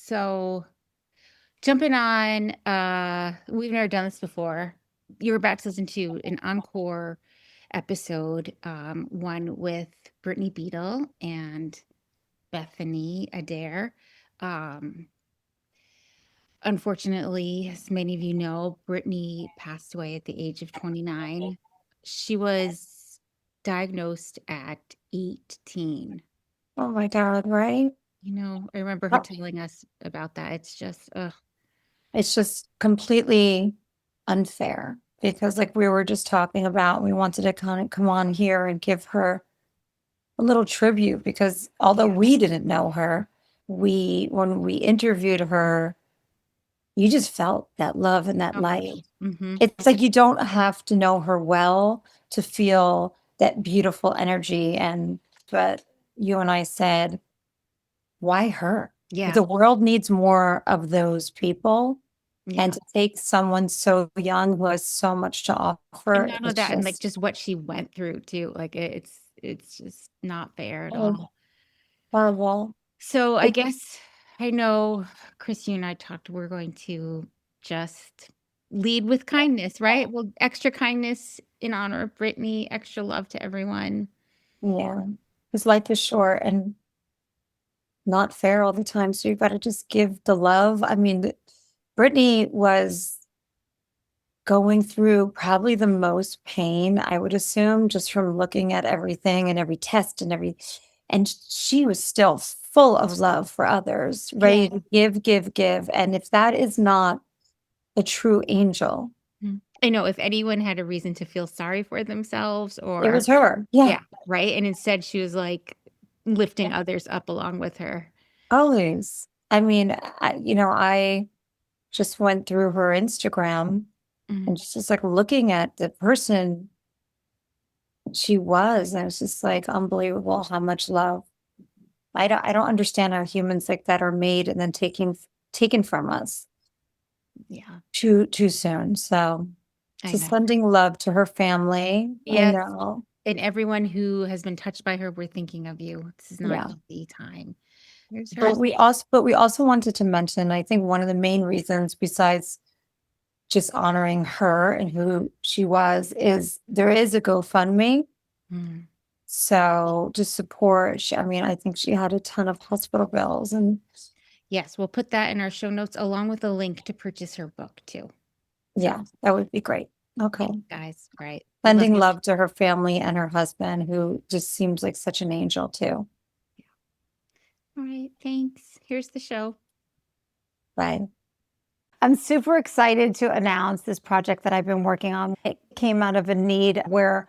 So jumping on, we've never done this before. You're about to listen to an encore episode, one with Brittney Beadle and Bethany Adair. Um, Unfortunately, as many of you know, Brittney passed away at the age of 29. She was diagnosed at 18. Oh my God, right? I remember her Oh, telling us about that. It's just, it's just completely unfair because, like we were just talking about, we wanted to kind of come on here and give her a little tribute because although yeah. we didn't know her, when we interviewed her, you just felt that love and that Oh my God. light. Mhm. It's like you don't have to know her well to feel that beautiful energy. But you and I said, why her? Yeah. The world needs more of those people. And Yeah. to take someone so young who has so much to And offer, not only it's that, and, like, just just what she went through too, like, it's just not fair at oh, all. horrible. So, I It, guess I know Chris, you and I talked, we're going to just lead with kindness, right? Well, extra kindness in honor of Brittany, extra love to everyone. yeah, because life is short and not fair all the time. So you got to just give the love. I mean, Brittany was going through probably the most pain, I would assume, just from looking at everything and every test and she was still full of love for others, Yeah. ready to give, give, give. And if that is not a true angel, I know if anyone had a reason to feel sorry for themselves it or was her. Yeah. yeah, right? And instead she was, like, lifting others up along with her. Always. I mean, I just went through her Instagram Mhm. and just like looking at the person she was, and it was just like unbelievable how much love. I don't understand how humans like that are made and then taken from us Yeah, too soon. So I just know. sending love to her family. I Yes, know. and everyone who has been touched by her, we're thinking of you. This is not Yeah. an easy time. Here's her. But we also wanted to mention, I think one of the main reasons besides just honoring her and who she was is there is a GoFundMe. Mm. So just support. I mean, I think she had a ton of hospital bills and Yes, we'll put that in our show notes along with a link to purchase her book too. So, yeah, that would be great. Okay. thanks, guys. Right. We love Sending you. love to her family and her husband, who just seems like such an angel too. All right. Thanks. Here's the show. Bye. I'm super excited to announce this project that I've been working on. It came out of a need where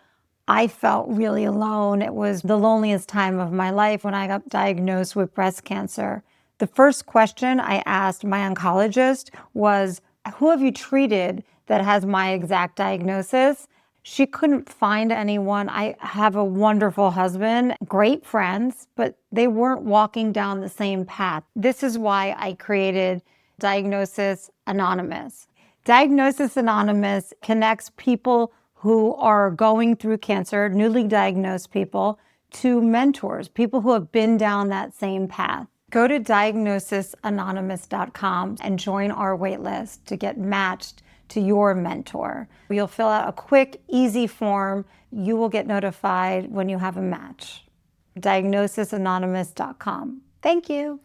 I felt really alone. It was the loneliest time of my life when I got diagnosed with breast cancer. The first question I asked my oncologist was, who have you treated that has my exact diagnosis? She couldn't find anyone. I have a wonderful husband, great friends, but they weren't walking down the same path. This is why I created Diagnosis Anonymous. Diagnosis Anonymous connects people who are going through cancer, newly diagnosed people, to mentors, people who have been down that same path. Go to diagnosisanonymous.com and join our waitlist to get matched to your mentor. You'll fill out a quick, easy form. You will get notified when you have a match. Diagnosisanonymous.com. Thank you.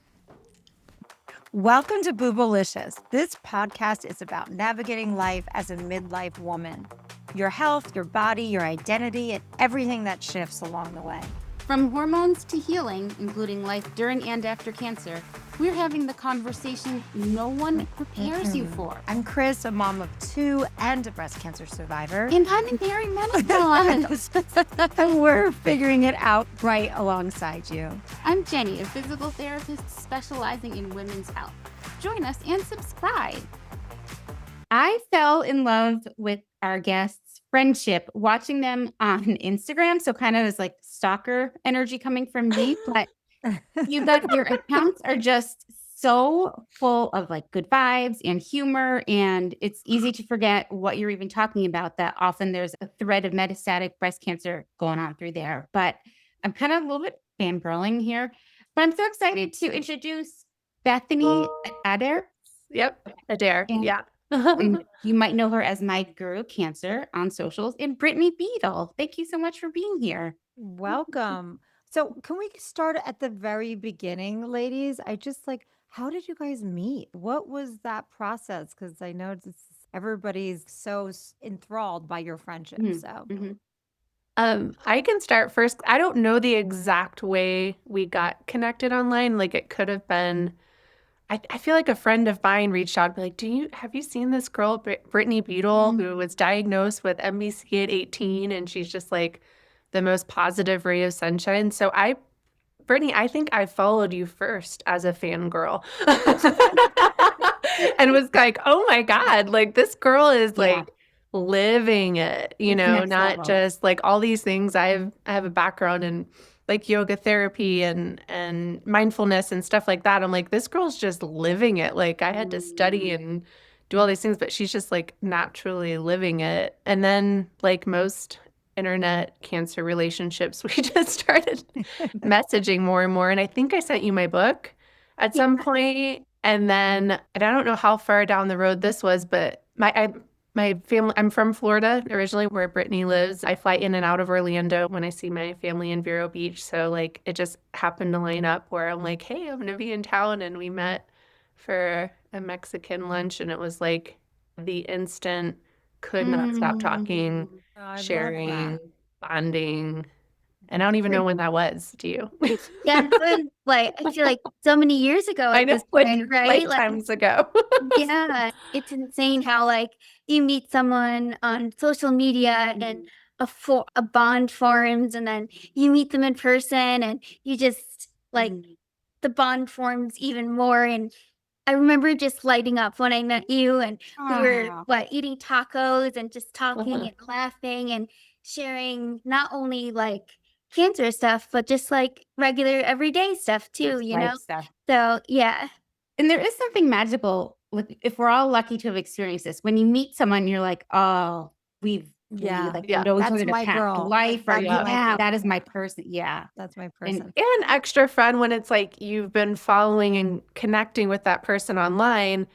Welcome to Boobalicious. This podcast is about navigating life as a midlife woman. Your health, your body, your identity, and everything that shifts along the way. From hormones to healing, including life during and after cancer, we're having the conversation no one prepares you for. I'm Chris, a mom of 2 and a breast cancer survivor. And I'm in perimenopause. And we're figuring it out right alongside you. I'm Jenny, a physical therapist specializing in women's health. Join us and subscribe. I fell in love with our guests' friendship watching them on Instagram. So kind of as like stalker energy coming from me, but your accounts are just so full of like good vibes and humor, and it's easy to forget what you're even talking about, that often there's a thread of metastatic breast cancer going on through there. But I'm kind of a little bit fangirling here, but I'm so excited to introduce Bethany Adair. Yep, Adair. And, Yeah. and you might know her as my guru cancer on socials, and Brittney Beadle. Thank you so much for being here. Welcome. So, can we start at the very beginning, ladies? I just like, how did you guys meet? What was that process? Because I know everybody's so enthralled by your friendship. Mhm, So, mhm. I can start first. I don't know the exact way we got connected online. Like it could have been, I feel like a friend of mine reached out and be like, have you seen this girl, Brittney Beadle, who was diagnosed with MBC at 18, and she's just like the most positive ray of sunshine. So Brittney, I think I followed you first as a fangirl and was like, oh my God, like this girl is Yeah. like living it, It's not next level. just like all these things. I have a background in like yoga therapy and mindfulness and stuff like that. I'm like, this girl's just living it. Like I had to study and do all these things, but she's just like naturally living it. And then like most internet cancer relationships, we just started messaging more and more. And I think I sent you my book at some point. And then, and I don't know how far down the road this was, but my family, I'm from Florida originally, where Brittany lives. I fly in and out of Orlando when I see my family in Vero Beach. So like it just happened to line up where I'm like, hey, I'm gonna be in town. And we met for a Mexican lunch, and it was like the instant could not stop talking, Oh, I love sharing, that. bonding. And I don't even know when that was. Do you? Yeah, it was like I feel like so many years ago I at know, this like point, right? Like, lifetimes ago. yeah, it's insane how like you meet someone on social media and a bond forms, and then you meet them in person, and you just like the bond forms even more. And I remember just lighting up when I met you, and we were eating tacos and just talking and laughing and sharing not only like cancer stuff, but just like regular everyday stuff too, you know? Life stuff. So yeah. And there is something magical, like if we're all lucky to have experienced this. When you meet someone, you're like, oh, we Yeah. like Yeah. know each That's other to my past girl. life, or That's my yeah, girl. that is my person. Yeah. That's my And person. And extra fun when it's like you've been following and connecting with that person online,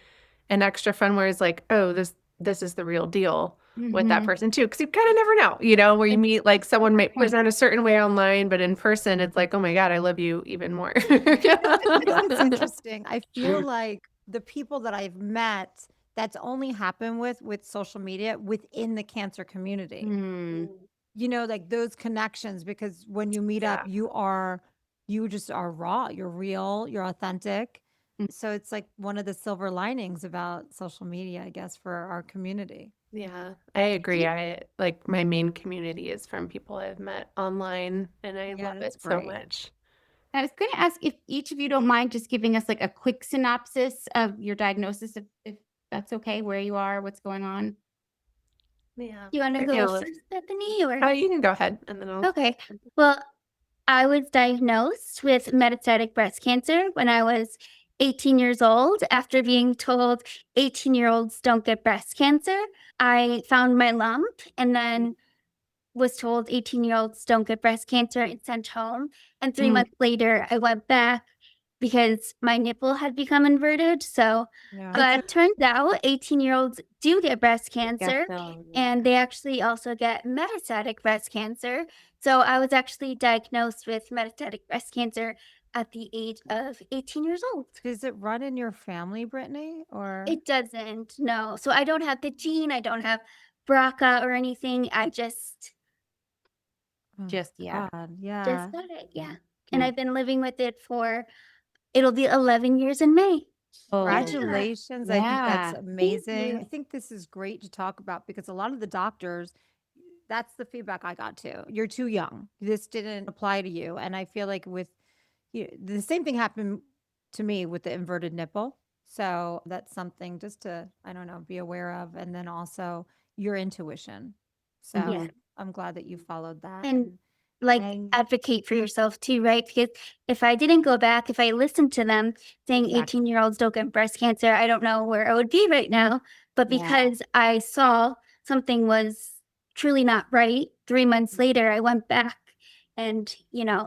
and extra fun where it's like, oh, this is the real deal with that person too. Because you kind of never know, where you meet like someone might present a certain way online, but in person it's like, oh my God, I love you even more. It's interesting. I feel like the people that I've met, that's only happened with social media within the cancer community. Like those connections, because when you meet up, you just are raw, you're real, you're authentic. So it's like one of the silver linings about social media, I guess, for our community. Yeah, I agree. I like my main community is from people I've met online, and I love that's it so great. much. I was going to ask if each of you don't mind just giving us like a quick synopsis of your diagnosis, if that's okay, where you are, what's going on. Yeah. You want to go first, Bethany, or? Oh, you can go ahead, and then I'll. Okay. Well, I was diagnosed with metastatic breast cancer when I was 18 years old. After being told 18-year-olds don't get breast cancer, I found my lump and then was told 18-year-olds don't get breast cancer and sent home. And 3 months later, I went back because my nipple had become inverted. So, but it turns out 18-year-olds do get breast cancer, and they actually also get metastatic breast cancer. So I was actually diagnosed with metastatic breast cancer at the age of 18 years old. Does it run in your family, Brittany, or? It doesn't, no. So I don't have the gene, I don't have BRCA or anything. I just Yeah. God, yeah. just got it, yeah. And I've been living with it for, it'll be 11 years in May. Congratulations. I think that's Yeah. amazing. I think this is great to talk about because a lot of the doctors, that's the feedback I got too. You're too young. This didn't apply to you. And I feel like the same thing happened to me with the inverted nipple. So that's something just to, I don't know, be aware of. And then also your intuition. So I'm glad that you followed that. And like advocate for yourself too, right? Because if I didn't go back, if I listened to them saying 18-year-olds don't get breast cancer, I don't know where I would be right now. But because I saw something was truly not right, 3 months later, I went back and,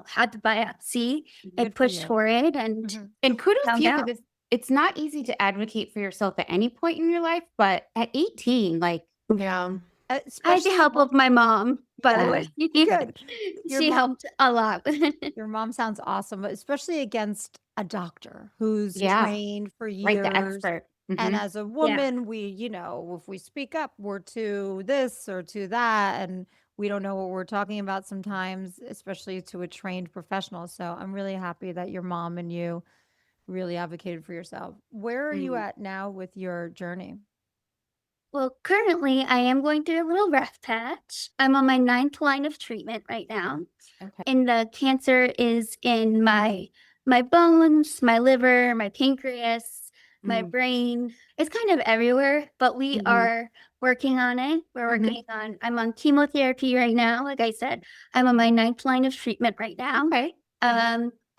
had the biopsy. I pushed for it and kudos to found you out. because it's not easy to advocate for yourself at any point in your life, but at 18, like, Yeah. I had the Especially help of my mom, by the way. good. Your She mom helped a lot with it. Your mom sounds awesome, but especially against a doctor who's yeah, trained for right, the years. expert. And Mhm. as a Yeah. woman, if we speak up, we're to this or to that. And we don't know what we're talking about sometimes, especially to a trained professional. So I'm really happy that your mom and you really advocated for yourself. Where are you Mm. at now with your journey? Well, currently, I am going through a little rough patch. I'm on my 9th line of treatment right now. Okay. And the cancer is in my bones, my liver, my pancreas, my Mm. brain. It's kind of everywhere, but we Mhm. are working on it. We're Mhm. working on I'm on chemotherapy right now. Like I said, I'm on my 9th line of treatment right now. Okay.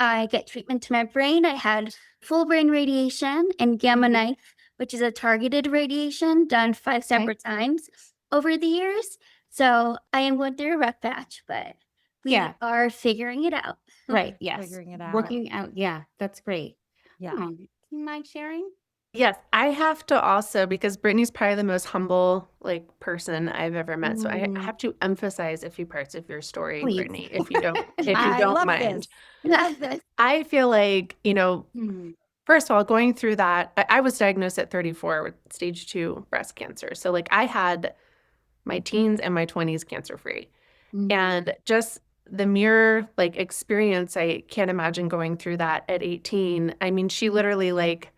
I get treatment to my brain. I had full brain radiation and gamma Mhm. knife, which is a targeted radiation done 5 Okay. separate times over the years. So I am going through a rough patch, but we Yeah. are figuring it out. Right. Yes. Figuring it out. Working out. Yeah, that's great. Yeah. Do you mind sharing? Yes, I have to also, because Brittany's probably the most humble like person I've ever met. So I Mm. have to emphasize a few parts of your story, Please. Brittany, if you don't I love mind. this. I love this. I feel like, Mm. first of all, going through that, I was diagnosed at 34 with stage 2 breast cancer. So like I had my teens and my 20s cancer free. Mhm. And just the mere like experience, I can't imagine going through that at 18. I mean, she literally like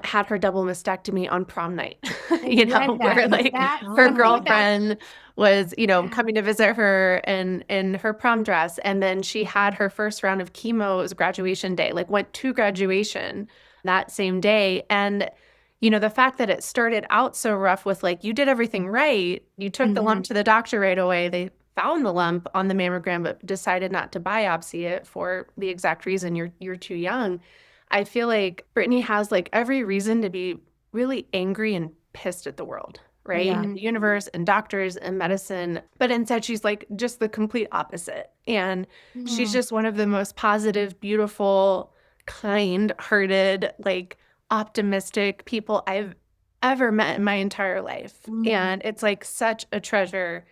had her double mastectomy on prom night, I read where that. Is like that her something that- girlfriend was, coming to visit her in her prom dress. And then she had her first round of chemo. It was graduation day, like went to graduation that same day. And, the fact that it started out so rough with like, you did everything right. You took the lump Mhm. to the doctor right away. They found the lump on the mammogram, but decided not to biopsy it for the exact reason you're too young. I feel like Brittany has like every reason to be really angry and pissed at the world, right? Yeah. And the universe and doctors and medicine. But instead, she's like just the complete opposite. And she's Mm. just one of the most positive, beautiful, kind hearted, like optimistic people I've ever met in my entire life. Mhm. And it's like such a treasure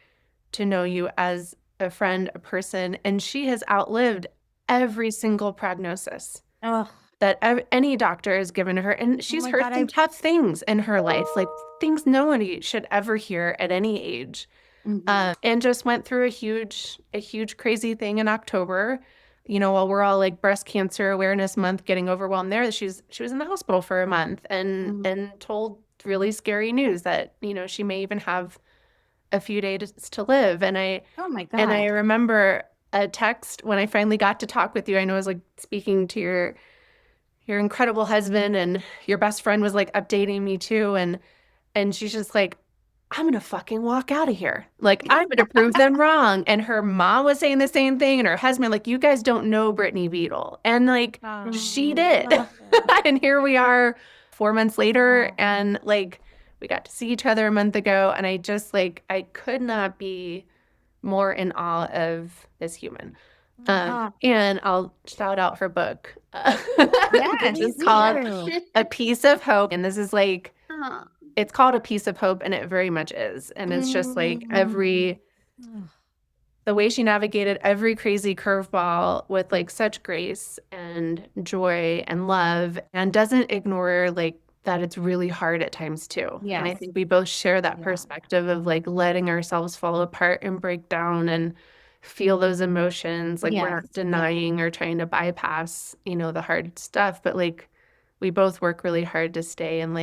to know you as a friend, a person. And she has outlived every single prognosis Ugh. that any doctor has given her. And she's my heard God, some tough things in her life, like things no one should ever hear at any age. Mhm. And just went through a huge, crazy thing in October. While we're all like breast cancer awareness month, getting overwhelmed there, she was in the hospital for a month Mhm. and told really scary news that she may even have a few days to live. And I Oh my and I God. remember a text when I finally got to talk with you. I know I was like speaking to your incredible husband, and your best friend was like updating me too. And she's just like, I'm gonna fucking walk out of here. Like, I'm gonna prove them wrong. And her mom was saying the same thing, and her husband, like, you guys don't know Brittney Beadle. And like she did. And here we are 4 months later, and like we got to see each other a month ago. And I just like I could not be more in awe of this human. And I'll shout out her book. Yes, It's me called too. A Piece of Hope. And this is like, Aw. it's called A Piece of Hope, and it very much is. And it's just like the way she navigated every crazy curveball with like such grace and joy and love, and doesn't ignore like that it's really hard at times too. And I Yes. think we both share that Yeah. perspective of like letting ourselves fall apart and break down and feel those emotions. Like we're Yes. not denying or trying to bypass, the hard stuff, but like we both work really hard to stay in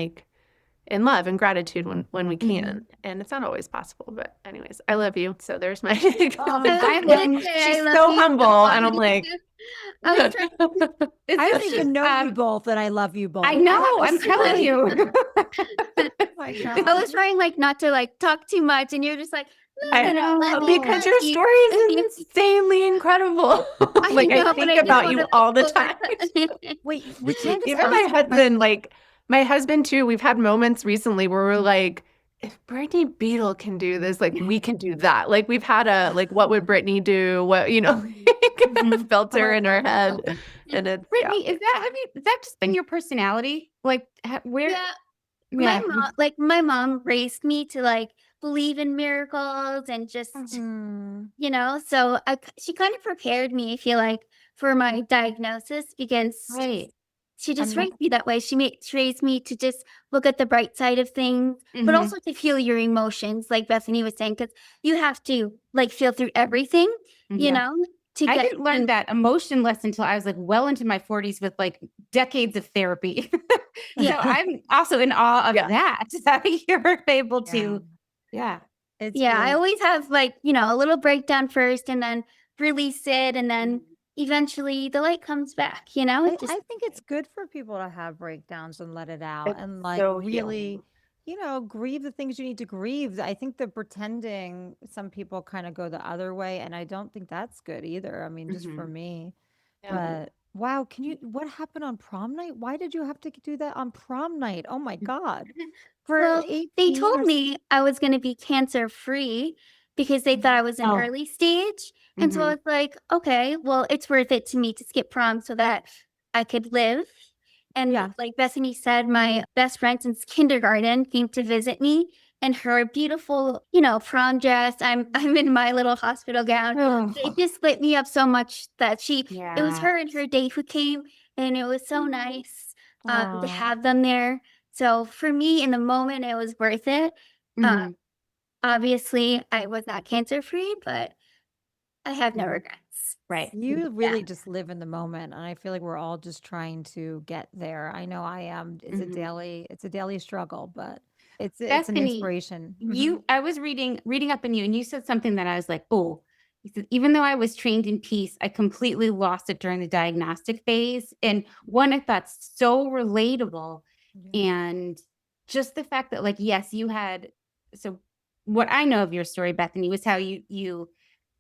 love and gratitude when we can. And it's not always possible, but anyways, I love you. So there's my I She's love- she's so humble, and I'm like I was trying I don't even know you Um, both, and I love you both. I know. I'm telling you. My I God. was trying like not to like talk too much, and you're just like, I no, let me because tell your you. story is insanely incredible. Like I know, but think just about wanna you all the make time. Wait, we can't Even my husband, like my husband too, we've had moments recently where we're like, if Brittney Beadle can do this, like we can do that. Like we've had a like, what would Brittney do? What filter in our head, and it's Brittany, has that just been your personality? Like, where? Yeah, Yeah. my mom raised me to like believe in miracles and just Mhm. so she kind of prepared me, I feel like, for my diagnosis because Right. she just I'm raised me that way. She raised me to just look at the bright side of things, but Mhm. also to feel your emotions, like Bethany was saying, because you have to like feel through everything, you Yeah. know, to I get didn't learn that emotion lesson until I was like well into my 40s with like decades of therapy. So yeah. I'm also in awe of yeah. that you're able Yeah. to, yeah. It's Yeah, I really always have like, a little breakdown first and then release it and then eventually the light comes back, I think it's good for people to have breakdowns and let it out It's and like so really, healing. grieve the things you need to grieve. I think the pretending, some people kind of go the other way, and I don't think that's good either. I mean, just for Mhm. me. Yeah. But wow, what happened on prom night? Why did you have to do that on prom night? Oh my God. For Well, they 18 told or me I was going to be cancer free because they thought I was in Oh. early stage. And so I Mhm. was like, okay, well, it's worth it to me to skip prom so that I could live. And yeah. like Bethany said, my best friend since kindergarten came to visit me and her beautiful, prom dress. I'm in my little hospital gown. They Oh, just lit me up so much that it was yeah. her and her date who came and it was so nice to Oh, have them there. So for me, in the moment, it was worth it. Uh, Mhm. obviously, I was not cancer free, but I have no regrets. Right. you Yeah. really just live in the moment, and I feel like we're all just trying to get there. I know I am. Mhm. It's a daily struggle, but it's an Bethany, inspiration. I was reading up on you and you said something that I was like, oh, you said, even though I was trained in peace, I completely lost it during the diagnostic phase. And one, I thought so relatable. Yeah. And just the fact that like, yes, you had, so what I know of your story, Bethany, was how you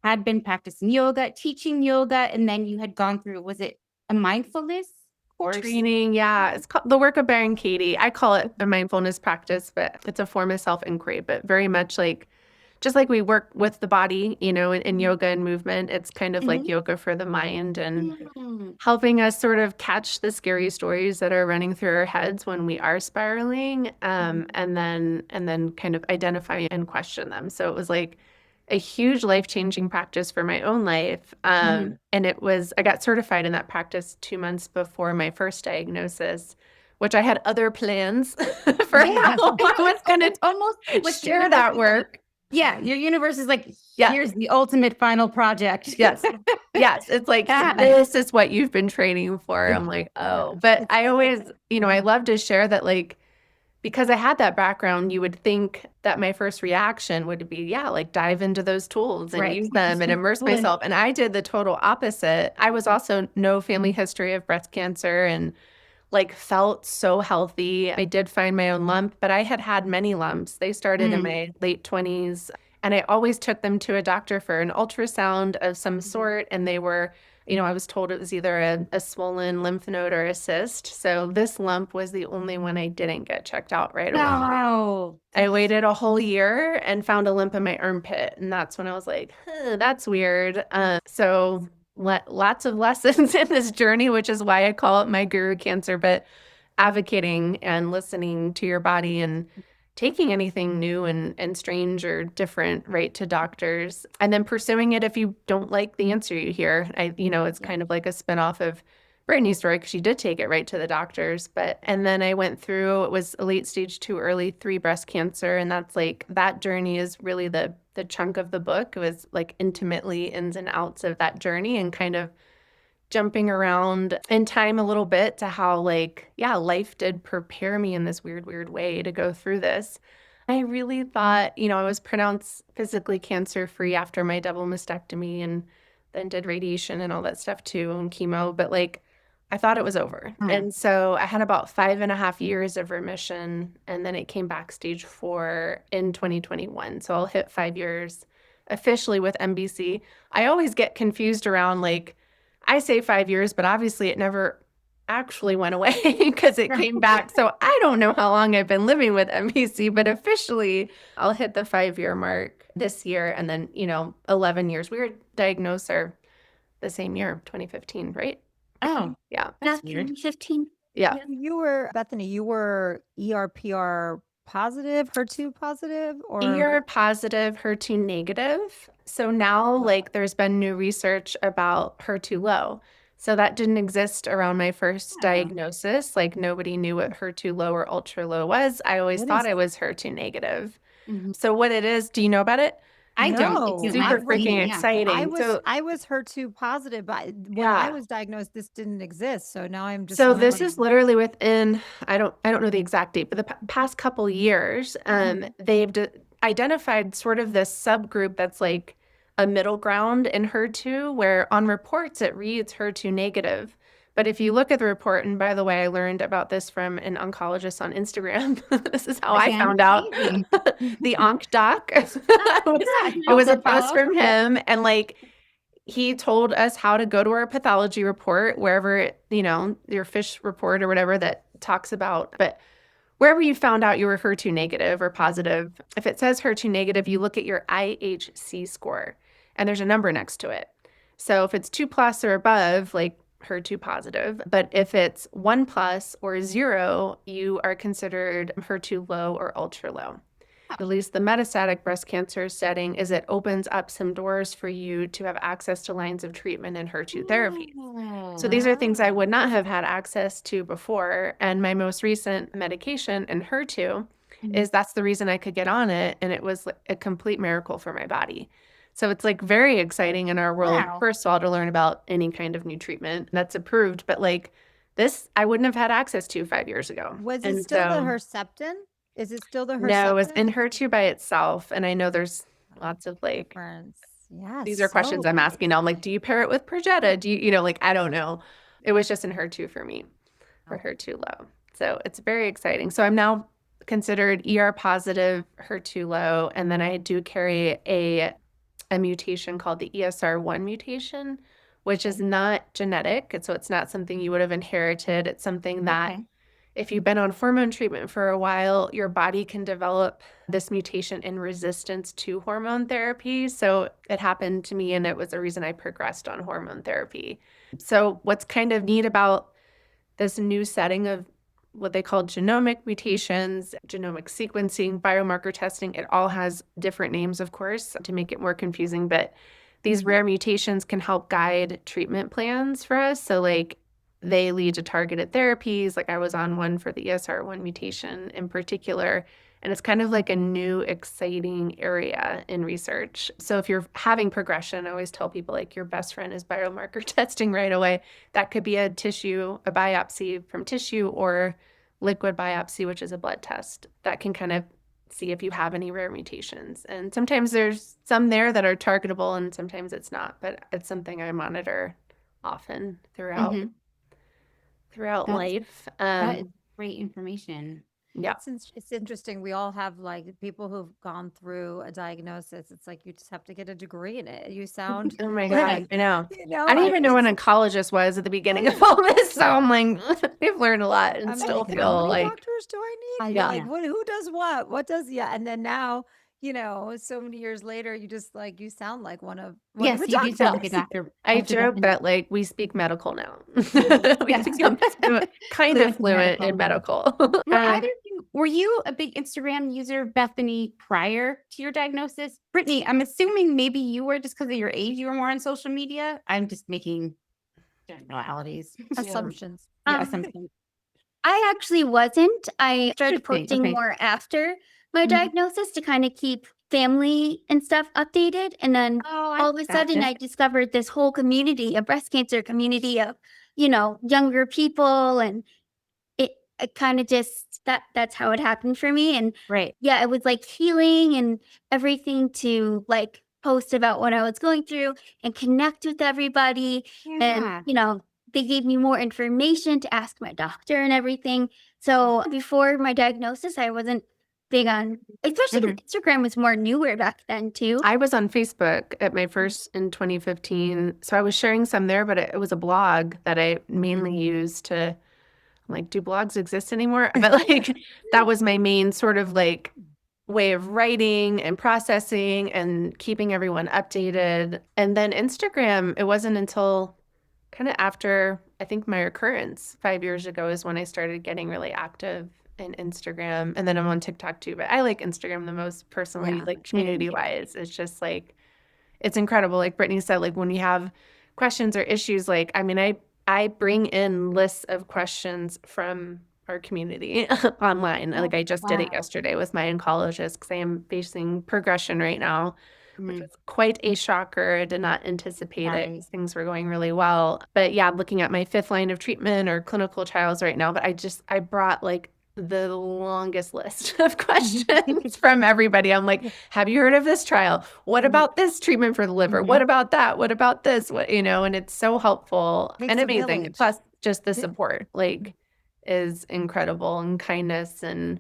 had been practicing yoga, teaching yoga, and then you had gone through, was it a mindfulness course? Training, yeah. It's called the work of Baron Katie. I call it a mindfulness practice, but it's a form of self-inquiry, but very much like just like we work with the body, in yoga and movement, it's kind of like Mhm. yoga for the mind and Mm. helping us sort of catch the scary stories that are running through our heads when we are spiraling, and then kind of identify and question them. So it was like a huge life-changing practice for my own life. Mhm. And I got certified in that practice 2 months before my first diagnosis, which I had other plans for Yeah. how I was going It's almost to like your share that work. yeah, your universe is like, Yeah. here's the ultimate final project. Yes. Yes. It's like, Yeah. this is what you've been training for. I'm like, Yeah. oh, but I always, I love to share that, like, because I had that background, you would think that my first reaction would be, yeah, like dive into those tools and Right. use them and immerse Totally. myself. And I did the total opposite. I was also no family history of breast cancer and like felt so healthy. I did find my own lump, but I had had many lumps. They started in Mm. my late 20s, and I always took them to a doctor for an ultrasound of some sort. And they were, I was told it was either a swollen lymph node or a cyst. So this lump was the only one I didn't get checked out right away. No. I waited a whole year and found a lump in my armpit. And that's when I was like, huh, that's weird. So lots of lessons in this journey, which is why I call it my guru cancer, but advocating and listening to your body and taking anything new and strange or different right to doctors and then pursuing it if you don't like the answer you hear. It's kind of like a spinoff of Brittany's story because she did take it right to the doctors. And then I went through, it was a late stage 2, early 3 breast cancer. And that's like, that journey is really the chunk of the book. It was like intimately ins and outs of that journey and kind of jumping around in time a little bit to how like, yeah, life did prepare me in this weird way to go through this. I really thought, I was pronounced physically cancer free after my double mastectomy and then did radiation and all that stuff too and chemo, but like I thought it was over. And so I had about 5.5 years of remission and then it came back stage 4 in 2021. So I'll hit 5 years officially with MBC. I always get confused around like, I say 5 years, but obviously it never actually went away because it came back. So I don't know how long I've been living with MBC, but officially I'll hit the 5-year mark this year. And then, 11 years. We were diagnosed the same year, 2015, right? Oh, Yeah. that's Back weird. in 15. Yeah. You were, Bethany, you were ERPR positive, HER2 positive, or ER positive, HER2 negative. So now, like, there's been new research about HER2 low. So that didn't exist around my first Yeah. diagnosis. Like, nobody knew what HER2 low or ultra low was. I always What thought is- I was HER2 negative. Mhm. So what it is, do you know about it? I don't. No. It's Super not freaking yeah. exciting. I was HER2 positive, but when Yeah. I was diagnosed, this didn't exist. So now I'm just So this wondering- is literally within, I don't know the exact date, but the past couple years, they've identified sort of this subgroup that's like a middle ground in HER2, where on reports it reads HER2 negative. But if you look at the report, and by the way, I learned about this from an oncologist on Instagram. This is how I Again, found out. amazing. The onc doc. It was a post from him, and like he told us how to go to our pathology report, wherever, your FISH report or whatever that talks about. But wherever you found out you were HER2 negative or positive, if it says HER2 negative, you look at your IHC score and there's a number next to it. So if it's 2+ or above, like HER2 positive, but if it's 1+ or 0, you are considered HER2 low or ultra low. At least the metastatic breast cancer setting is it opens up some doors for you to have access to lines of treatment and HER2 therapies. So these are things I would not have had access to before. And my most recent medication in HER2 is that's the reason I could get on it. And it was a complete miracle for my body. So it's like very exciting in our world, Wow. first of all, to learn about any kind of new treatment that's approved. But like this, I wouldn't have had access to 5 years ago. Was it And still the so- Herceptin? Is it still the Herceptin? No, it was in HER2 by itself. And I know there's lots of like, Difference. Yes. these are questions I'm asking now. I'm like, do you pair it with Perjeta? Do you, like, I don't know. It was just in HER2 for me, for HER2 low. So it's very exciting. So I'm now considered ER positive, HER2 low. And then I do carry a mutation called the ESR1 mutation, which is not genetic. And so it's not something you would have inherited. It's something that Okay. if you've been on hormone treatment for a while, your body can develop this mutation in resistance to hormone therapy. So it happened to me, and it was the reason I progressed on hormone therapy. So what's kind of neat about this new setting of what they call genomic mutations, genomic sequencing, biomarker testing, it all has different names, of course, to make it more confusing. But these rare mutations can help guide treatment plans for us. So like they lead to targeted therapies. Like I was on one for the ESR1 mutation in particular. And it's kind of like a new, exciting area in research. So if you're having progression, I always tell people like your best friend is biomarker testing right away. That could be a biopsy from tissue, or liquid biopsy, which is a blood test that can kind of see if you have any rare mutations. And sometimes there's some there that are targetable and sometimes it's not, but it's something I monitor often throughout Mhm. That's- life. That is great information. Yeah. It's interesting. We all have like people who've gone through a diagnosis. It's like you just have to get a degree in it. You sound Oh my like, God, I know. you know, I didn't even know what an oncologist was at the beginning of all this. So I'm like, we've learned a lot and I'm still like, how feel many like, doctors do I need? Yeah. Like, who does what? What does, yeah. And then now, so many years later, you just like, you sound like one of Yes, the you do sound like a doctors. doctor. I That's a joke definite- that like we speak medical now. We Yes. become kind of fluent in medical. Were you a big Instagram user, Bethany, prior to your diagnosis? Brittany, I'm assuming maybe you were, just because of your age, you were more on social media. I'm just making generalities. Assumptions. Yeah, Um, assumptions. I actually wasn't. I started Interesting, posting okay. more after my Mhm. diagnosis to kind of keep family and stuff updated. And then Oh, all of a sudden, I discovered this whole community, a breast cancer community of, younger people. And it kind of just, that's how it happened for me. And Right. yeah, it was like healing and everything to like post about what I was going through and connect with everybody. Yeah. And, they gave me more information to ask my doctor and everything. So before my diagnosis, I wasn't big on, especially 'cause Instagram was more newer back then too. I was on Facebook at my first in 2015. So I was sharing some there, but it was a blog that I mainly used to, I'm like, do blogs exist anymore? But like, that was my main sort of like way of writing and processing and keeping everyone updated. And then Instagram, it wasn't until kind of after, I think, my recurrence 5 years ago is when I started getting really active in Instagram. And then I'm on TikTok too, but I like Instagram the most personally, like community wise. It's just like, it's incredible. Like Brittney said, like when you have questions or issues, like, I mean, I bring in lists of questions from our community online. Like I just did it yesterday with my oncologist because I am facing progression right now, which was quite a shocker. I did not anticipate it. Right. Things were going really well. But yeah, I'm looking at my 5th line of treatment or clinical trials right now. But I brought like the longest list of questions from everybody. I'm like, have you heard of this trial? What about this treatment for the liver? What about that? What about this? What, and it's so helpful Takes and a amazing. village. Plus just the support like is incredible, and kindness and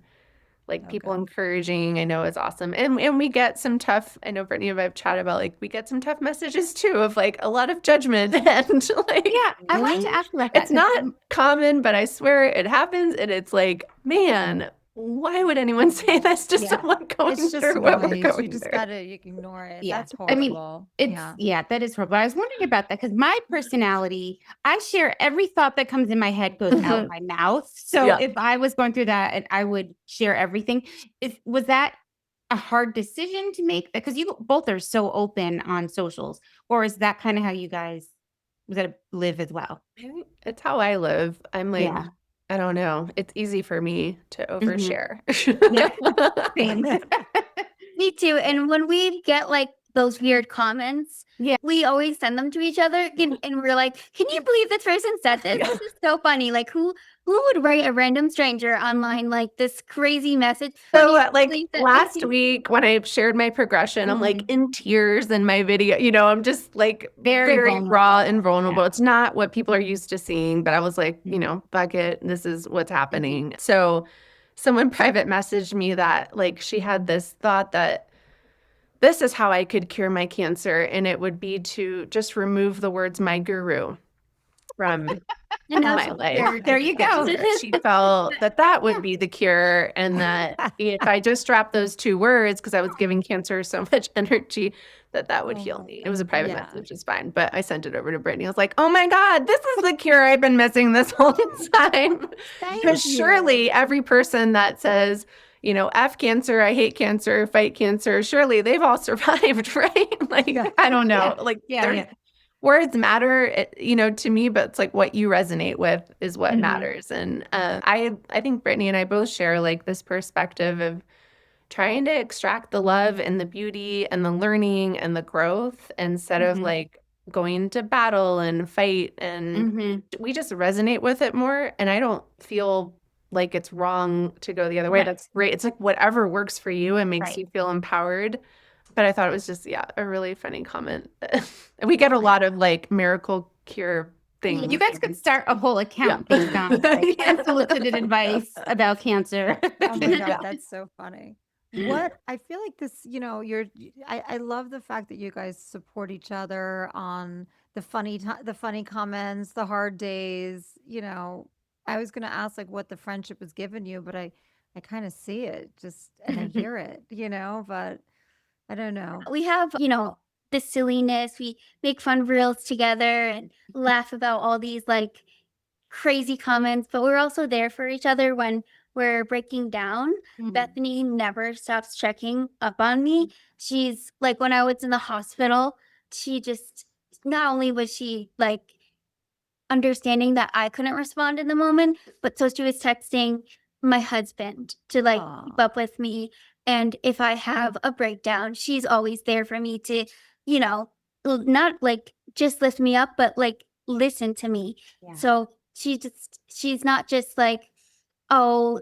like people encouraging, I know is awesome. And we get some tough, I know Brittney and I've chatted about, like, we get some tough messages too of like a lot of judgment and like, Yeah, I wanted to ask about that. it's not common, but I swear it happens. And it's like, man, why would anyone say this to someone going It's just through what we're noise. going You just through? gotta ignore it. Yeah. That's I mean, horrible. that is horrible. I was wondering about that because my personality, I share every thought that comes in my head goes out my mouth. So Yeah. if I was going through that, and I would share everything. Was that a hard decision to make? Because you both are so open on socials, or is that kind of how you guys live as well? It's how I live. I'm like, Yeah. I don't know. It's easy for me to overshare. Same. Me too. And when we get like those weird comments, we always send them to each other and we're like, can you believe this person said this? This is so funny. Like who would write a random stranger online like this crazy message? So like last week when I shared my progression, I'm like in tears in my video, I'm just like very raw and vulnerable. It's not what people are used to seeing, but I was like, fuck it, this is what's happening. So someone private messaged me that like she had this thought that this is how I could cure my cancer, and it would be to just remove the words "my guru" from my life. There you go. She felt that would be the cure, and that if I just dropped those 2 words, because I was giving cancer so much energy, that would heal me. It was a private message, it's fine. But I sent it over to Brittney. I was like, oh my God, this is the cure I've been missing this whole time. Because surely every person that says, F cancer, I hate cancer, fight cancer, surely they've all survived, right? Like, I don't know. Like, words matter, to me, but it's like what you resonate with is what matters. And I think Brittney and I both share like this perspective of trying to extract the love and the beauty and the learning and the growth instead of like going to battle and fight. And we just resonate with it more. And I don't feel like it's wrong to go the other way. That's great. It's like whatever works for you and makes you feel empowered. But I thought it was just, a really funny comment. We get a lot of like miracle cure things. You guys could start a whole account based on like, unsolicited advice about cancer. Oh my God, that's so funny. What I feel like this, I love the fact that you guys support each other on the funny comments, the hard days. I was gonna ask like what the friendship has given you, but I kind of see it just and I hear it, but I don't know. We have, the silliness. We make fun reels together and laugh about all these like crazy comments, but we're also there for each other when we're breaking down. Bethany never stops checking up on me. She's like, when I was in the hospital, she just, not only was she like understanding that I couldn't respond in the moment, but so she was texting my husband to like keep up with me. And if I have a breakdown, she's always there for me to, not like just lift me up, but like listen to me. So she's not just like, oh,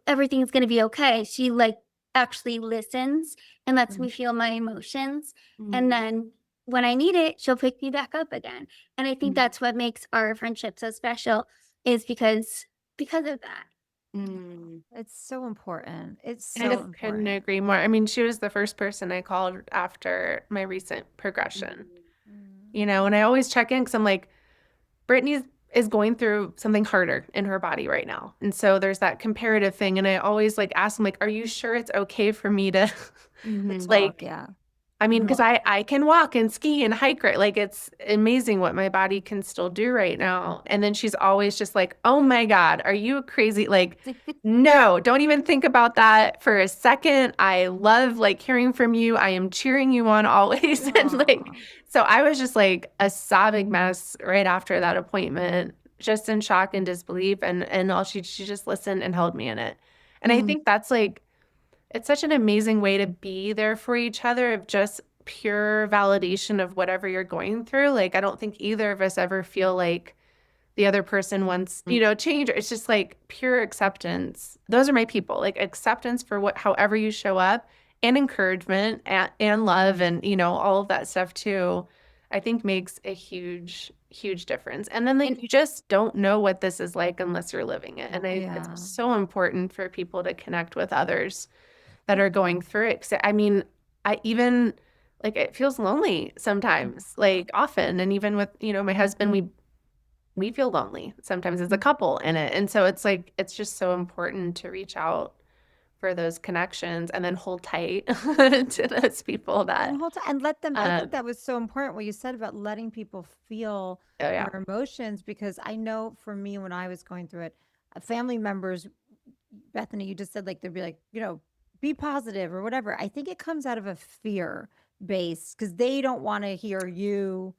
everything's going to be okay. She like actually listens and lets me feel my emotions. And then when I need it, she'll pick me back up again. And I think that's what makes our friendship so special is because of that. It's so important. It's I so just couldn't important. agree more. I mean, she was the first person I called after my recent progression, Mm. and I always check in because I'm like, Brittany is going through something harder in her body right now. And so there's that comparative thing. And I always like ask them, like, are you sure it's okay for me to Mhm. like, Yeah. I mean, because I can walk and ski and hike, right? Like, it's amazing what my body can still do right now. And then she's always just like, oh my God, are you crazy? Like, no, don't even think about that for a second. I love like hearing from you. I am cheering you on always. And like, Aw. so I was just like a sobbing mess right after that appointment, just in shock and disbelief. And all she just listened and held me in it. And I Mm. think that's like, it's such an amazing way to be there for each other of just pure validation of whatever you're going through. Like, I don't think either of us ever feel like the other person wants, change. It's just like pure acceptance. Those are my people, like acceptance for however you show up, and encouragement and love and, all of that stuff too, I think makes a huge, huge difference. And then like, you just don't know what this is like unless you're living it. And Yeah. it's so important for people to connect with others that are going through it. 'Cause, I mean, I even like it feels lonely sometimes, like often. And even with, my husband, we feel lonely sometimes as a couple in it. And so it's like, it's just so important to reach out for those connections and then hold tight to those people that, And let them, I uh, think that was so important what you said about letting people feel oh yeah. their emotions, because I know for me, when I was going through it, family members, Bethany, you just said like, they'd be like, be positive or whatever. I think it comes out of a fear base because they don't want to hear you.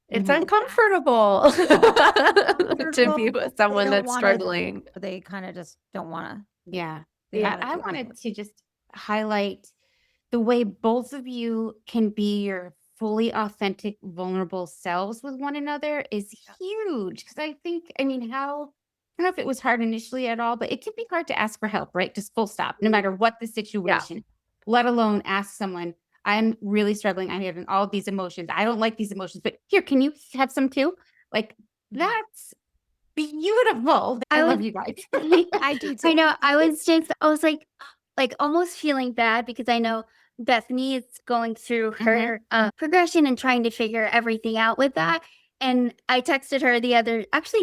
It's Mhm. uncomfortable to be with They someone don't that's wanna- struggling. They kind of just don't want to. Yeah. They Yeah. don't wanna I do it. wanted to just highlight the way both of you can be your fully authentic, vulnerable selves with one another is huge. Because I mean, I don't know if it was hard initially at all, but it can be hard to ask for help, right? Just full stop, no matter what the situation, let alone ask someone, I'm really struggling. I'm having all these emotions. I don't like these emotions, but here, can you have some too? Like, that's beautiful. I love you guys. I do too. I know. I was like almost feeling bad because I know Bethany is going through her progression and trying to figure everything out with that. And I texted her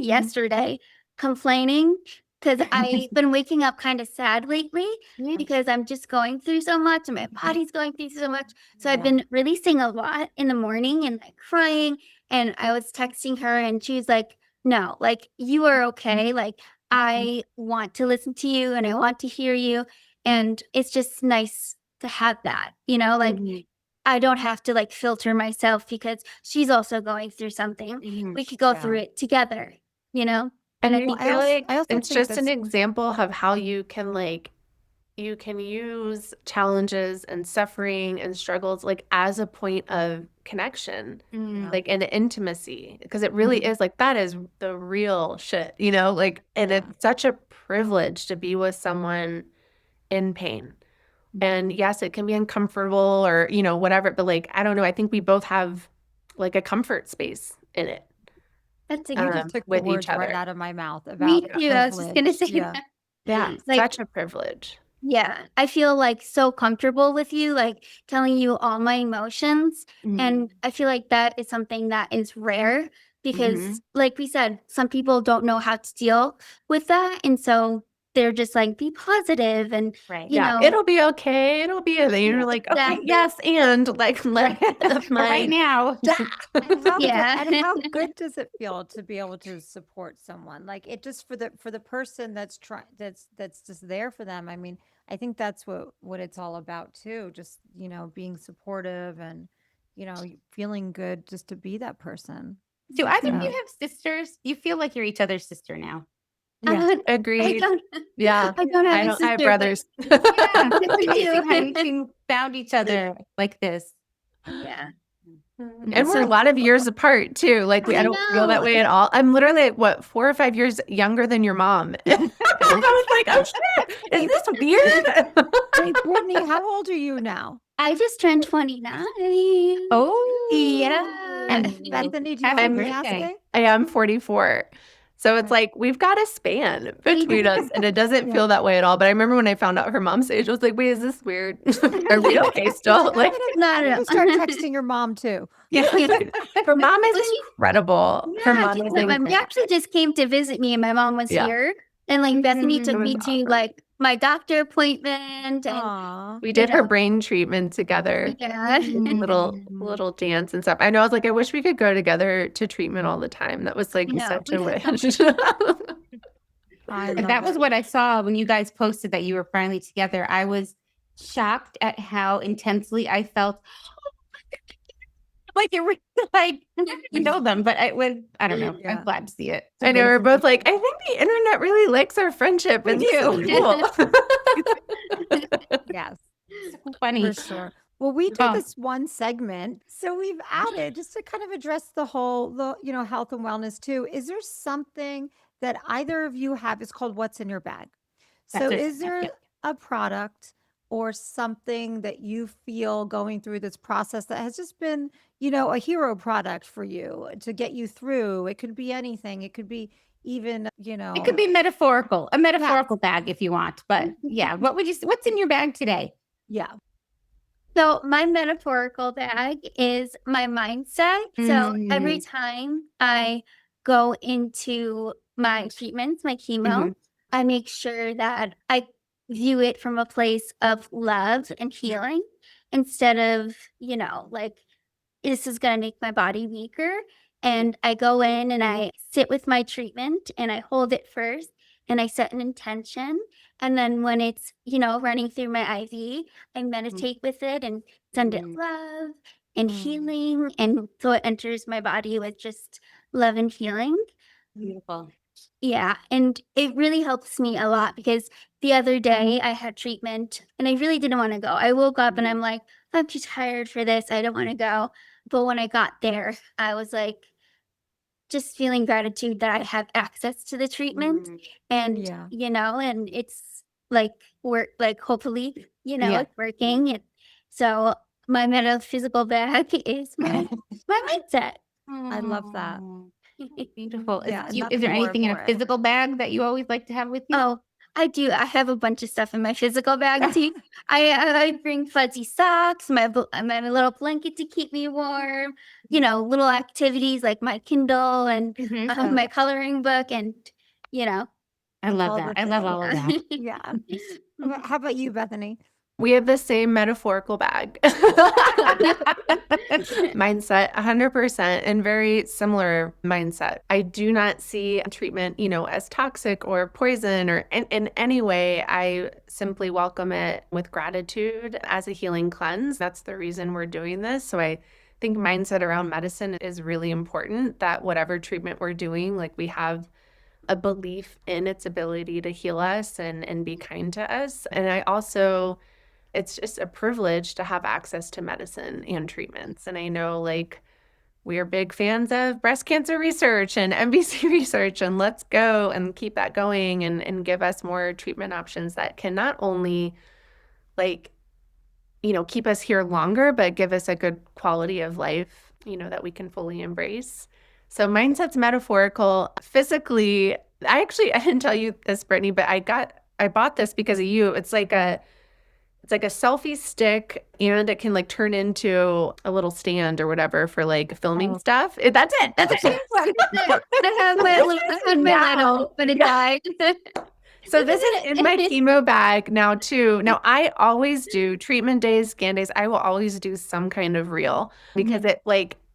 yesterday, complaining because I've been waking up kind of sad lately because I'm just going through so much and my body's going through so much. So I've been releasing a lot in the morning and like crying. And I was texting her and she was like, no, like you are okay. Like I want to listen to you and I want to hear you. And it's just nice to have that, like Mhm. I don't have to like filter myself because she's also going through something. Mhm. We could go through it together, And And I I think feel like I also it's think just an example of how you can use challenges and suffering and struggles like as a point of connection, Mhm. like and intimacy, because it really is like that is the real shit, like, and it's such a privilege to be with someone in pain. And yes, it can be uncomfortable or, whatever, but like, I don't know, I think we both have like a comfort space in it. that's You just took the with words each other. right out of my mouth me about too. I was just gonna privilege. say Yeah. that. Yeah, Like, such a privilege. yeah, I feel like so comfortable with you, like telling you all my emotions. And I feel like that is something that is rare because, like we said, some people don't know how to deal with that. And so they're just like, be positive and, Right. Yeah, it'll be okay. It'll be, and you're like, okay, Exactly. yes, and like, let Right now. And how Yeah. good does it feel to be able to support someone? Like it just for the person that's trying that's just there for them. I mean, I think that's what it's all about too. Just, being supportive and, feeling good just to be that person. Do either of Yeah. you have sisters? You feel like you're each other's sister now. Yeah, I agreed. don't, Yeah, I don't have I a don't. sister. I have but- brothers. Yeah. Me Amazing how too. you found each other like this. Yeah. And we're a lot of years apart too. Like I I don't feel that know. way at all. I'm literally like, what, 4 or 5 years younger than your mom. And I was like, oh shit, is this weird? Hey, Brittany, how old are you now? I just turned 29. Oh. Yeah. And Bethany, do you Happy mind me birthday. asking? I am 44. So it's like we've got a span between us, and it doesn't feel that way at all. But I remember when I found out her mom's age, I was like, wait, is this weird? Are we okay still? Like, Not I'm at gonna all. start texting your mom too. yeah. Her mom is incredible. Her Yeah, mom is incredible. she actually just came to visit me, and my mom was Yeah. here. And like Bethany Mhm. took It was me to awesome. like my doctor appointment, and Aw. We did you her know. brain treatment together. Yeah. Little dance and stuff. I know. I was like, I wish we could go together to treatment all the time. That was like I know. such We a wish. I love That was it. what I saw when you guys posted that you were finally together. I was shocked at how intensely I felt. Like it was like you know them, but it was I don't know. Yeah. I'm glad to see it. I know we're both like, I think the internet really likes our friendship. And so cool. Yes, So funny. for sure. Well, we did Oh. this one segment, so we've added just to kind of address the health and wellness too. Is there something that either of you have? It's called "What's in Your Bag." So, That's what- is there yeah. a product or something that you feel going through this process that has just been, a hero product for you to get you through? It could be anything. It could be even, It could be metaphorical, a metaphorical bag if you want. But yeah, what's in your bag today? yeah. So my metaphorical bag is my mindset. So every Mm. time I go into my treatments, my chemo, Mhm. I make sure that I view it from a place of love and healing instead of, like this is going to make my body weaker. And I go in and I sit with my treatment and I hold it first and I set an intention. And then when it's, running through my IV, I meditate with it and send it Mm. love and Mm. healing. And so it enters my body with just love and healing. Beautiful. Yeah, and it really helps me a lot because the other day I had treatment and I really didn't want to go. I woke up and I'm like, I'm too tired for this. I don't want to go. But when I got there, I was like, just feeling gratitude that I have access to the treatment Mm. and, Yeah. and it's like work, like hopefully, Yeah. it's working. And so my metaphysical bag is my mindset. I love that. Aw, beautiful. Yeah, Is nothing there more anything in a for it. physical bag that you always like to have with you? Oh, I do. I have a bunch of stuff in my physical bag too. I bring fuzzy socks, my little blanket to keep me warm. Little activities like my Kindle and Mhm. my coloring book, and I love all that. the I love things. all of that. Yeah. How about you, Bethany? We have the same metaphorical bag. Mindset, 100%, and very similar mindset. I do not see treatment, as toxic or poison or in any way. I simply welcome it with gratitude as a healing cleanse. That's the reason we're doing this. So I think mindset around medicine is really important, that whatever treatment we're doing, like we have a belief in its ability to heal us and be kind to us. And I also, it's just a privilege to have access to medicine and treatments. And I know like we are big fans of breast cancer research and MBC research, and let's go and keep that going and give us more treatment options that can not only like, keep us here longer, but give us a good quality of life, that we can fully embrace. So mindset's metaphorical. Physically, I didn't tell you this, Brittany, but I bought this because of you. It's like a selfie stick, and it can like turn into a little stand or whatever for like filming stuff. That's it. That's it. I had my little, but it died. So this is in my chemo bag now too. Now I always do treatment days, scan days. I will always do some kind of reel because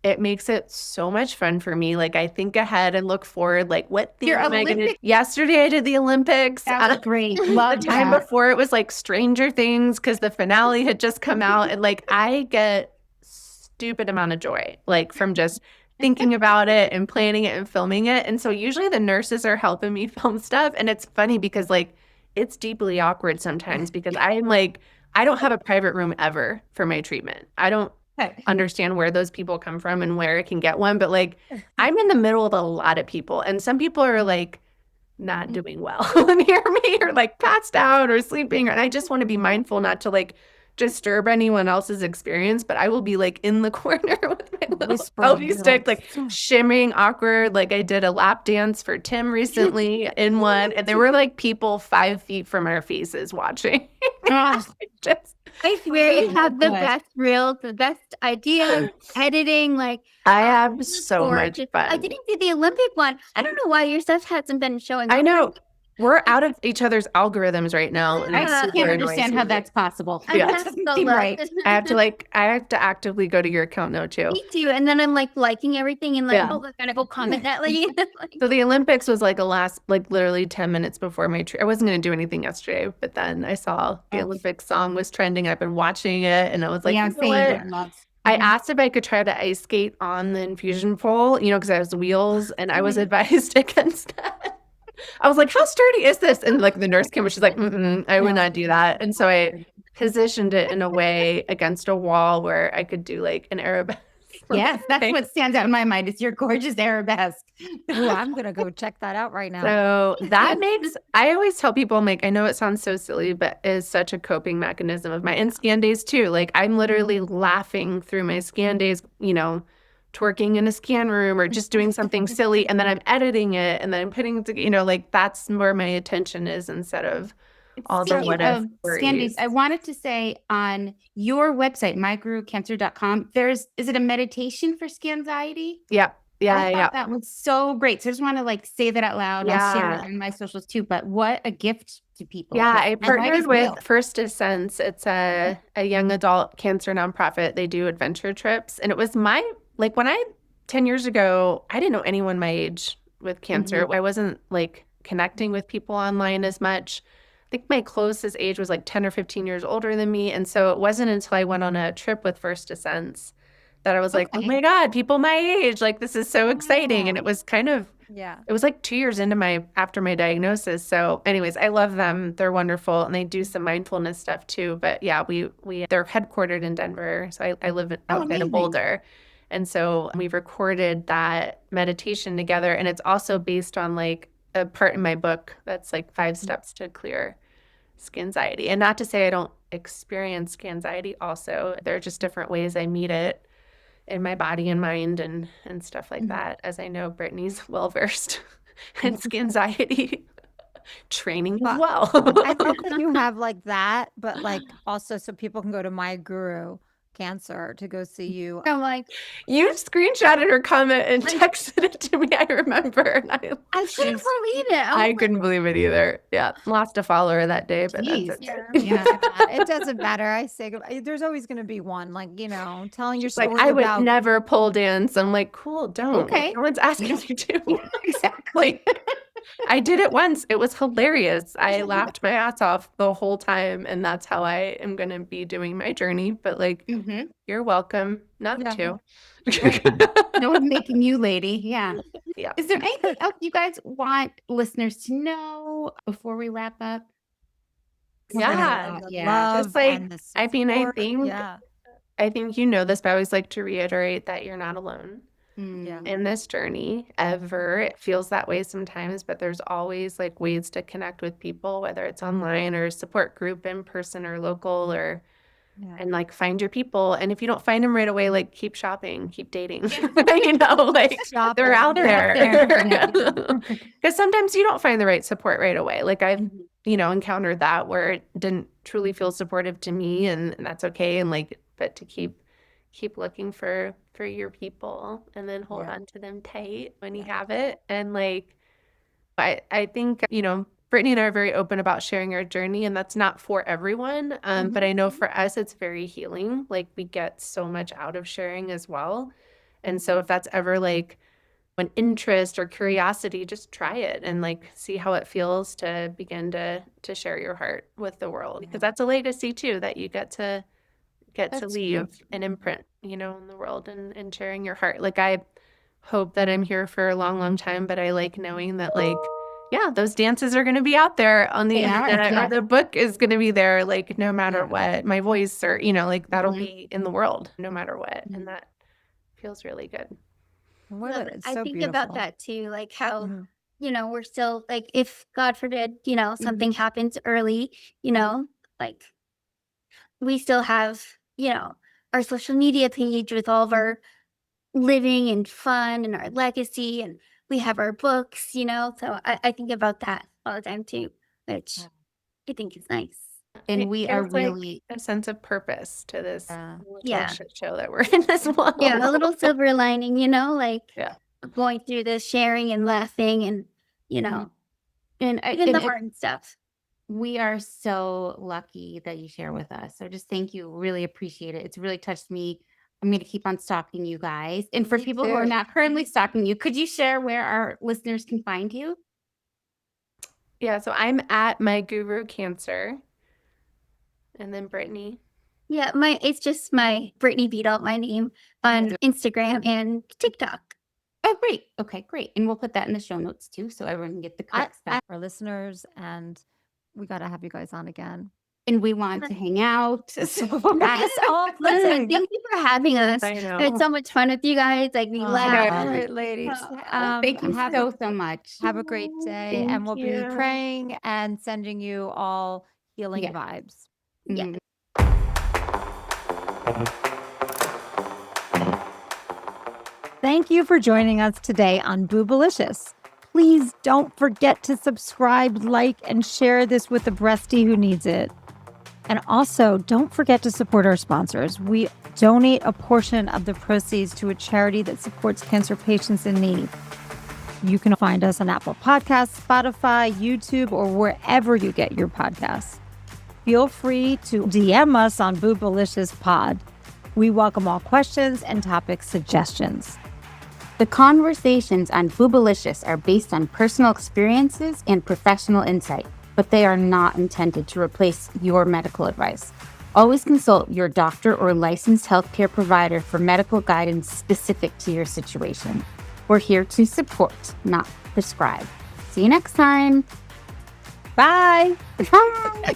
it makes it so much fun for me. Like I think ahead and look forward. Like what theme Your am I gonna? Olympic- Yesterday I did the Olympics. That was great. Love The time that. before it was like Stranger Things because the finale had just come out, and like I get stupid amount of joy like from just thinking about it and planning it and filming it. And so usually the nurses are helping me film stuff, and it's funny because like it's deeply awkward sometimes because I'm like I don't have a private room ever for my treatment. I don't understand where those people come from and where I can get one, but like I'm in the middle of a lot of people, and some people are like not doing well near me or like passed out or sleeping, and I just want to be mindful not to like disturb anyone else's experience, but I will be like in the corner with my little Whispering, selfie you're stick, like, like shimmying awkward. Like I did a lap dance for Tim recently in one, and there were like people 5 feet from our faces watching. Oh, Just, I swear you have the Good. best reels, the best ideas, editing. Like I I have look so forward much to- fun. I didn't see the Olympic one. I don't know why your stuff hasn't been showing I up. know. We're out of each other's algorithms right now, and I it's Yeah. super can't annoying understand to how me. that's possible. I Yeah. That have doesn't to seem look. right. I have to actively go to your account now too. Me too. And then I'm like liking everything and like, Yeah. oh, look, and I go comment that. Like, So the Olympics was like literally 10 minutes before my trip. I wasn't going to do anything yesterday, but then I saw the Oh. Olympic song was trending. I've been watching it, and I was like, Yeah, you know same. what? I asked if I could try to ice skate on the infusion pole, because I was wheels, and I was advised against that. I was like, how sturdy is this? And like the nurse came and she's like, I would not do that. And so I positioned it in a way against a wall where I could do like an arabesque. Yes, that's what stands out in my mind is your gorgeous arabesque. Ooh, I'm gonna go check that out right now. So that I always tell people, I'm like, I know it sounds so silly, but is such a coping mechanism of mine. And scan days too. Like I'm literally laughing through my scan days, twerking in a scan room or just doing something silly. And then I'm editing it and then I'm putting it together, like that's where my attention is instead of all the Speaking what if of scan days, I wanted to say on your website, mygurucancer.com, is it a meditation for scanxiety? Yeah. I Yeah. thought that was so great. So I just want to like say that out loud. I'll share it Yeah. on my socials too. But what a gift to people. Yeah, 'cause I anxiety is partnered with real. First Ascents. It's a young adult cancer nonprofit. They do adventure trips. And it was when 10 years ago, I didn't know anyone my age with cancer. I wasn't like connecting with people online as much. I think my closest age was like 10 or 15 years older than me. And so it wasn't until I went on a trip with First Ascents that I was like, oh Okay. my God, people my age, like this is so exciting. And it was it was like 2 years after my diagnosis. So anyways, I love them. They're wonderful. And they do some mindfulness stuff too. But yeah, they're headquartered in Denver. So I live outside amazing. of Boulder. And so we recorded that meditation together. And it's also based on like a part in my book that's like 5 steps to clear scanxiety. And not to say I don't experience scanxiety also. There are just different ways I meet it in my body and mind and stuff like that, as I know Brittney's well-versed in scanxiety training as well. I think that you have like that, but like also so people can go to My Guru Cancer to go see you. I'm like, You screenshotted her comment and texted it to me, I remember. And I couldn't believe it. I couldn't believe it either. Yeah, lost a follower that day, but Jeez. that's okay. Yeah. Yeah, it doesn't matter. I say there's always going to be one, like telling your story Like I would about. never pole dance. I'm like, cool, don't. Okay. No one's asking you to. Exactly. I did it once. It was hilarious. I laughed my ass off the whole time, and that's how I am going to be doing my journey. But like, Mhm. you're welcome not Yeah. to. No one's making you lady. Yeah. Yeah. Is there anything else you guys want listeners to know before we wrap up? Yeah. The Yeah, love just like, and the I mean, support. I think you know this, but I always like to reiterate that you're not alone Yeah. in this journey ever. It feels that way sometimes, but there's always like ways to connect with people, whether it's online or support group in person or local and like find your people. And if you don't find them right away, like keep shopping, keep dating, like Shopping. they're out They're there. out there. Because sometimes you don't find the right support right away. Like I've, encountered that where it didn't truly feel supportive to me, and that's okay. And like, but to keep looking for your people and then hold Yeah. on to them tight when you have it. And like, I think, Brittney and I are very open about sharing our journey, and that's not for everyone. But I know for us, it's very healing. Like we get so much out of sharing as well. And so if that's ever like an interest or curiosity, just try it and like see how it feels to begin to share your heart with the world, because that's a legacy too, that you get to That's leave an imprint, in the world and sharing your heart. Like I hope that I'm here for a long, long time, but I like knowing that like, yeah, those dances are going to be out there on the They are, internet, yeah. or the book is going to be there, like no matter Yeah. what, my voice or, like that'll Mhm. be in the world no matter what. And that feels really good. Love it. It's I so think beautiful. about that too, like how, Mhm. we're still like, if God forbid, something happens early, like we still have, our social media page with all of our living and fun and our legacy, and we have our books, so I think about that all the time too, which I think is nice. And It we are gives, like, really a sense of purpose to this little Yeah. shit show that we're in as well. Yeah, a little silver lining, like Yeah. going through this, sharing and laughing, and and even the hard stuff. we are so lucky that you share with us. So just thank you. Really appreciate it. It's really touched me. I'm going to keep on stalking you guys. And for Me people who are too. not currently stalking you, could you share where our listeners can find you? Yeah, so I'm at My Guru Cancer. And then Brittney. Yeah, it's just my Brittney Beadle, my name, on Instagram and TikTok. Oh, great. Okay, great. And we'll put that in the show notes too, so everyone can get the correct stuff. Our listeners, and we got to have you guys on again. And we want to hang out. So Yes. Oh, Listen, thank you for having us. I know. I had so much fun with you guys. Like we all laughed. right, ladies. thank you so much. Have a great day, Thank and we'll be you. praying and sending you all healing Yeah. vibes. Yeah. Mhm. Thank you for joining us today on Boobalicious. Please don't forget to subscribe, like, and share this with the breastie who needs it. And also, don't forget to support our sponsors. We donate a portion of the proceeds to a charity that supports cancer patients in need. You can find us on Apple Podcasts, Spotify, YouTube, or wherever you get your podcasts. Feel free to DM us on Boobalicious Pod. We welcome all questions and topic suggestions. The conversations on Boobalicious are based on personal experiences and professional insight, but they are not intended to replace your medical advice. Always consult your doctor or licensed healthcare provider for medical guidance specific to your situation. We're here to support, not prescribe. See you next time. Bye. Bye.